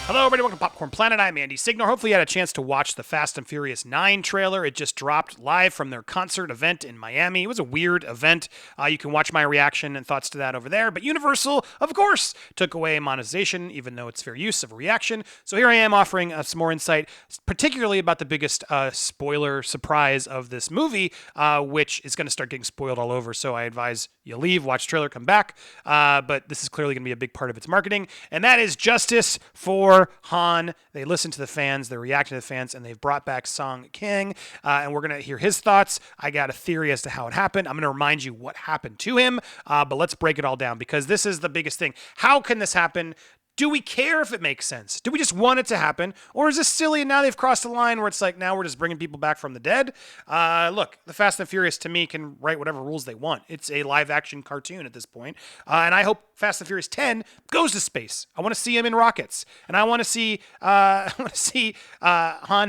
Hello, everybody. Welcome to Popcorn Planet. I'm Andy Signor. Hopefully, you had a chance to watch the Fast and Furious 9 trailer. It just dropped live from their concert event in Miami. It was a weird event. You can watch my reaction and thoughts to that over there. But Universal, of course, took away monetization, even though it's fair use of a reaction. So here I am offering some more insight, particularly about the biggest spoiler surprise of this movie, which is going to start getting spoiled all over. So I advise you leave, watch the trailer, come back. But this is clearly going to be a big part of its marketing. And that is justice for Han. They listened to the fans, they're reacting to the fans, and they've brought back Sung Kang, and we're going to hear his thoughts. I got a theory as to how it happened. I'm going to remind you what happened to him, but let's break it all down, because this is the biggest thing. How can this happen? Do we care if it makes sense? Do we just want it to happen? Or is this silly and now they've crossed the line where it's like, now we're just bringing people back from the dead? Look, the Fast and Furious, to me, can write whatever rules they want. It's a live-action cartoon at this point. And I hope Fast and Furious 10 goes to space. I want to see him in rockets. And I want to see Han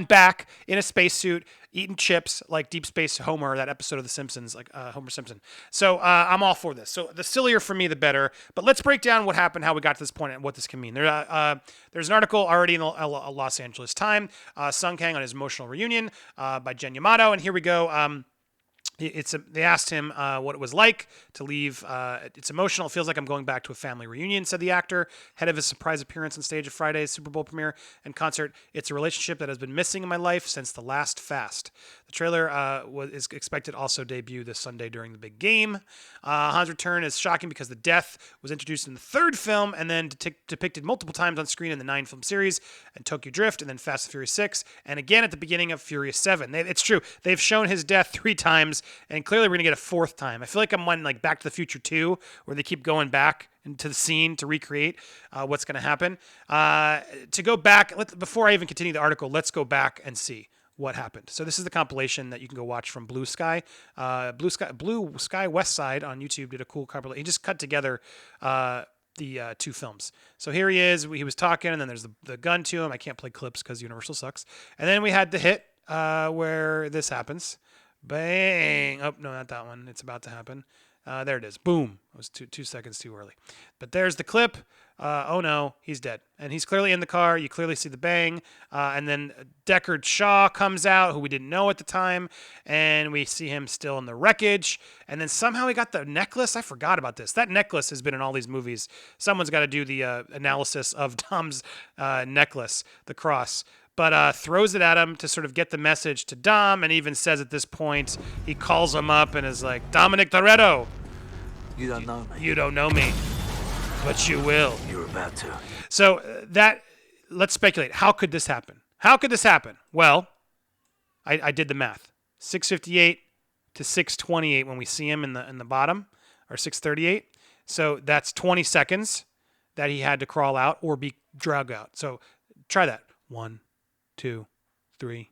back in a spacesuit, eating chips like Deep Space Homer, that episode of The Simpsons, like Homer Simpson. So I'm all for this. So the sillier for me, the better. But let's break down what happened, how we got to this point, and what this can mean. There's an article already in the Los Angeles Times, Sung Kang on his emotional reunion by Jen Yamato. And here we go. They asked him what it was like to leave. It's emotional. It feels like I'm going back to a family reunion, said the actor, head of his surprise appearance on stage at Friday's Super Bowl premiere and concert. It's a relationship that has been missing in my life since the last fast. The trailer is expected to also debut this Sunday during the big game. Han's return is shocking because the death was introduced in the third film and then depicted multiple times on screen in the 9-film series and Tokyo Drift and then Fast and Furious 6 and again at the beginning of Furious 7. It's true. They've shown his death 3 times. And clearly we're going to get a 4th time. I feel like I'm on like Back to the Future 2, where they keep going back into the scene to recreate what's going to happen. To go back, before I even continue the article, let's go back and see what happened. So this is the compilation that you can go watch from Blue Sky. Blue Sky West Side on YouTube did a cool compilation. He just cut together the 2 films. So here he is. He was talking, and then there's the gun to him. I can't play clips because Universal sucks. And then we had the hit where this happens. Bang! Oh, no, not that one. It's about to happen. There it is. Boom. It was 2 seconds too early. But there's the clip. Oh, no, he's dead. And he's clearly in the car. You clearly see the bang. And then Deckard Shaw comes out, who we didn't know at the time. And we see him still in the wreckage. And then somehow he got the necklace. I forgot about this. That necklace has been in all these movies. Someone's got to do the analysis of Dom's necklace, the cross. But throws it at him to sort of get the message to Dom, and even says at this point, he calls him up and is like, Dominic Toretto. You don't know me. You don't know me, but you will. You're about to. So let's speculate. How could this happen? How could this happen? Well, I did the math. 6:58 to 6:28 when we see him in the bottom, or 6:38. So that's 20 seconds that he had to crawl out or be dragged out. So try that. 1, 2, 3,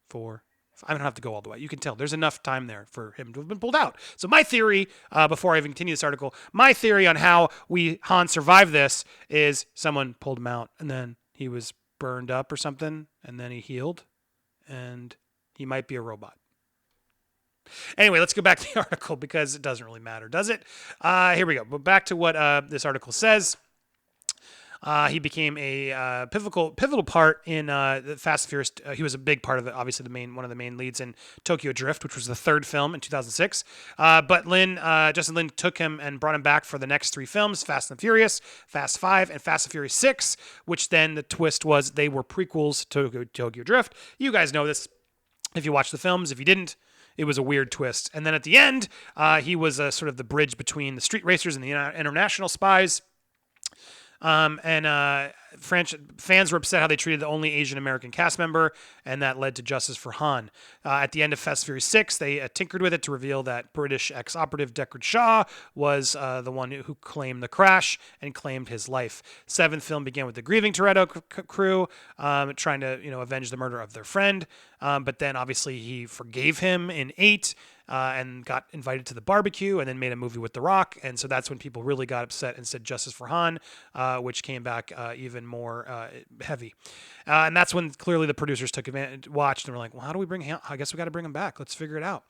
4. I don't have to go all the way. You can tell there's enough time there for him to have been pulled out. So my theory, before I even continue this article, my theory on how Han survived this is someone pulled him out and then he was burned up or something and then he healed and he might be a robot. Anyway, let's go back to the article because it doesn't really matter, does it? Here we go. But back to what this article says. He became a pivotal part in the Fast and Furious. He was a big part of it, obviously one of the main leads in Tokyo Drift, which was the 3rd film in 2006. But Justin Lin took him and brought him back for the next 3 films: Fast and Furious, Fast 5, and Fast and Furious 6. Which then the twist was they were prequels to Tokyo Drift. You guys know this if you watch the films. If you didn't, it was a weird twist. And then at the end, he was sort of the bridge between the street racers and the international spies. Fans were upset how they treated the only Asian American cast member, and that led to justice for Han. At the end of Fast and Furious 6, they tinkered with it to reveal that British ex-operative Deckard Shaw was the one who claimed the crash and claimed his life. 7th film began with the grieving Toretto crew trying to avenge the murder of their friend, but then obviously he forgave him in 8. and got invited to the barbecue and then made a movie with The Rock. And so that's when people really got upset and said justice for Han, which came back even more heavy. And that's when clearly the producers took advantage, watched, and were like, well, how do we bring him? I guess we got to bring him back. Let's figure it out.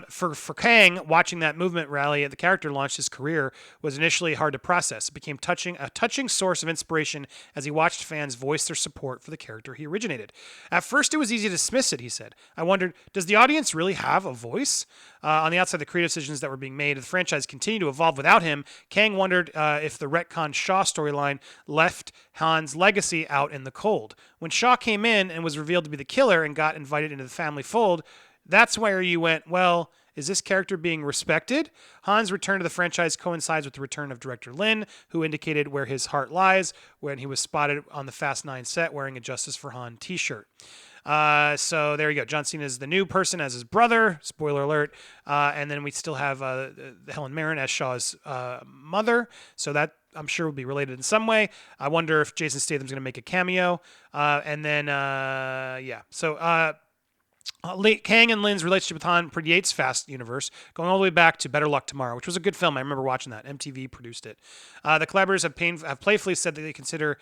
For Kang, watching that movement rally at the character launched his career was initially hard to process. It became a touching source of inspiration as he watched fans voice their support for the character he originated. At first, it was easy to dismiss it, he said. I wondered, does the audience really have a voice? On the outside, the creative decisions that were being made, the franchise continued to evolve without him. Kang wondered if the retcon Shaw storyline left Han's legacy out in the cold. When Shaw came in and was revealed to be the killer and got invited into the family fold, that's where you went, well, is this character being respected? Han's return to the franchise coincides with the return of director Lin, who indicated where his heart lies when he was spotted on the Fast 9 set wearing a Justice for Han t-shirt. So there you go. John Cena is the new person as his brother. Spoiler alert. And then we still have Helen Mirren as Shaw's mother. So that I'm sure will be related in some way. I wonder if Jason Statham's going to make a cameo. And then, yeah. So Kang and Lin's relationship with Han predates Fast Universe, going all the way back to Better Luck Tomorrow, which was a good film. I remember watching that. MTV produced it. The collaborators have playfully said that they consider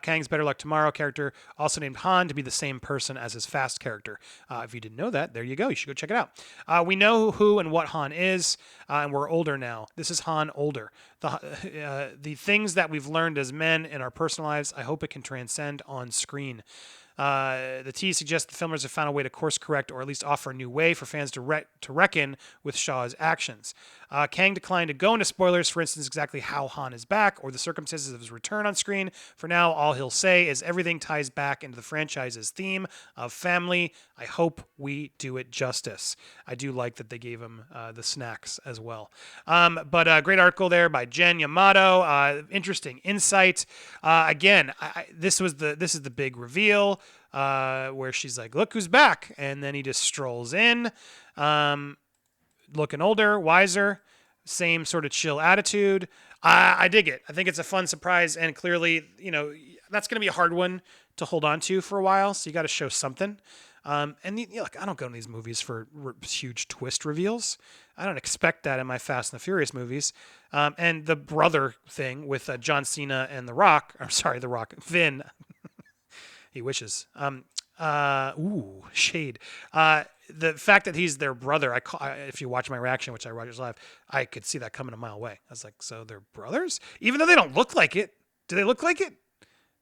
Kang's Better Luck Tomorrow character, also named Han, to be the same person as his Fast character. If you didn't know that, there you go. You should go check it out. We know who and what Han is, and we're older now. This is Han older. The things that we've learned as men in our personal lives, I hope it can transcend on screen. The tease suggests the filmmakers have found a way to course correct or at least offer a new way for fans to reckon with Shaw's actions. Kang declined to go into spoilers, for instance, exactly how Han is back or the circumstances of his return on screen. For now, all he'll say is everything ties back into the franchise's theme of family. I hope we do it justice. I do like that they gave him the snacks as well. But a great article there by Jen Yamato. Interesting insight. Again, this is the big reveal where she's like, look who's back. And then he just strolls in, looking older, wiser, same sort of chill attitude. I dig it. I think it's a fun surprise. And clearly, that's going to be a hard one to hold on to for a while. So you got to show something. And look, I don't go to these movies for huge twist reveals. I don't expect that in my Fast and the Furious movies. And the brother thing with John Cena and The Rock, Vin, he wishes. Shade. The fact that he's their brother, if you watch my reaction, which I watched live, I could see that coming a mile away. I was like, so they're brothers? Even though they don't look like it. Do they look like it?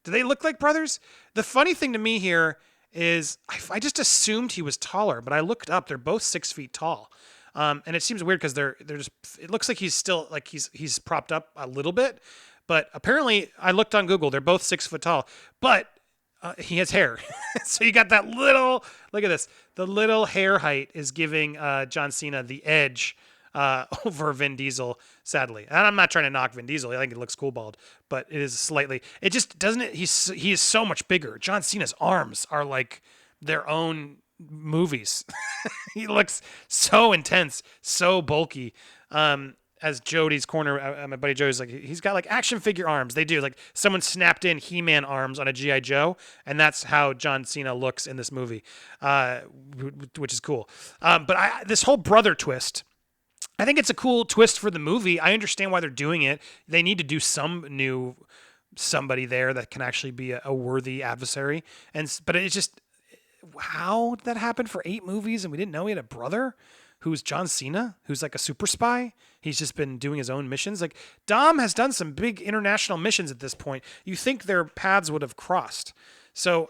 Do they look like brothers? The funny thing to me here is I just assumed he was taller, but I looked up. They're both 6 feet tall. And it seems weird because they're just, it looks like he's still, like he's propped up a little bit, but apparently I looked on Google. They're both 6 foot tall, but he has hair. So you got that little, look at this. The little hair height is giving John Cena the edge over Vin Diesel, sadly. And I'm not trying to knock Vin Diesel. I think it looks cool bald, but it is slightly, it just doesn't, he is so much bigger. John Cena's arms are like their own movies. He looks so intense, so bulky. As Jody's corner, my buddy Jody's like, he's got like action figure arms. They do, like someone snapped in He-Man arms on a G.I. Joe, and that's how John Cena looks in this movie, which is cool. But this whole brother twist, I think it's a cool twist for the movie. I understand why they're doing it. They need to do somebody there that can actually be a worthy adversary. But it's just, how did that happen for 8 movies and we didn't know he had a brother who's John Cena, who's like a super spy? He's just been doing his own missions. Like, Dom has done some big international missions at this point. You think their paths would have crossed. So,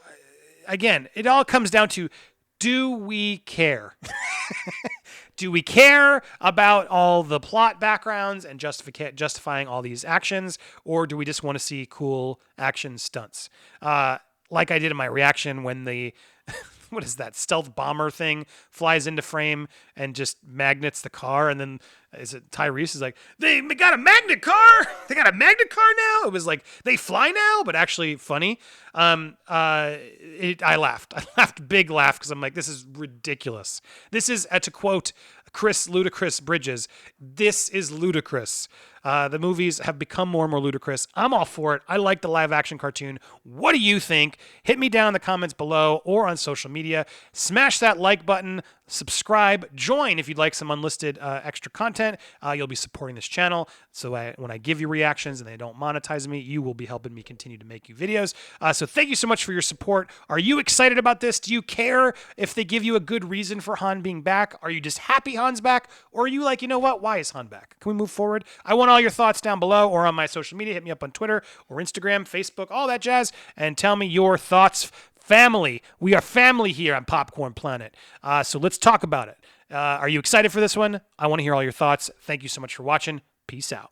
again, it all comes down to, do we care? Do we care about all the plot backgrounds and justifying all these actions? Or do we just want to see cool action stunts? Like I did in my reaction when the... what is that, stealth bomber thing flies into frame and just magnets the car, and then is it Tyrese is like, they got a magnet car? They got a magnet car now? It was like, they fly now, but actually funny. I laughed. I laughed, big laugh, because I'm like, this is ridiculous. This is, to quote Ludicrous Bridges, this is ludicrous. The movies have become more and more ludicrous. I'm all for it. I like the live action cartoon. What do you think? Hit me down in the comments below or on social media. Smash that like button. Subscribe, join if you'd like some unlisted extra content. You'll be supporting this channel. So when I give you reactions and they don't monetize me, you will be helping me continue to make you videos. So thank you so much for your support. Are you excited about this? Do you care if they give you a good reason for Han being back? Are you just happy Han's back? Or are you like, you know what? Why is Han back? Can we move forward? I want all your thoughts down below or on my social media. Hit me up on Twitter or Instagram, Facebook, all that jazz, and tell me your thoughts. Family. We are family here on Popcorn Planet. So let's talk about it. Are you excited for this one? I want to hear all your thoughts. Thank you so much for watching. Peace out.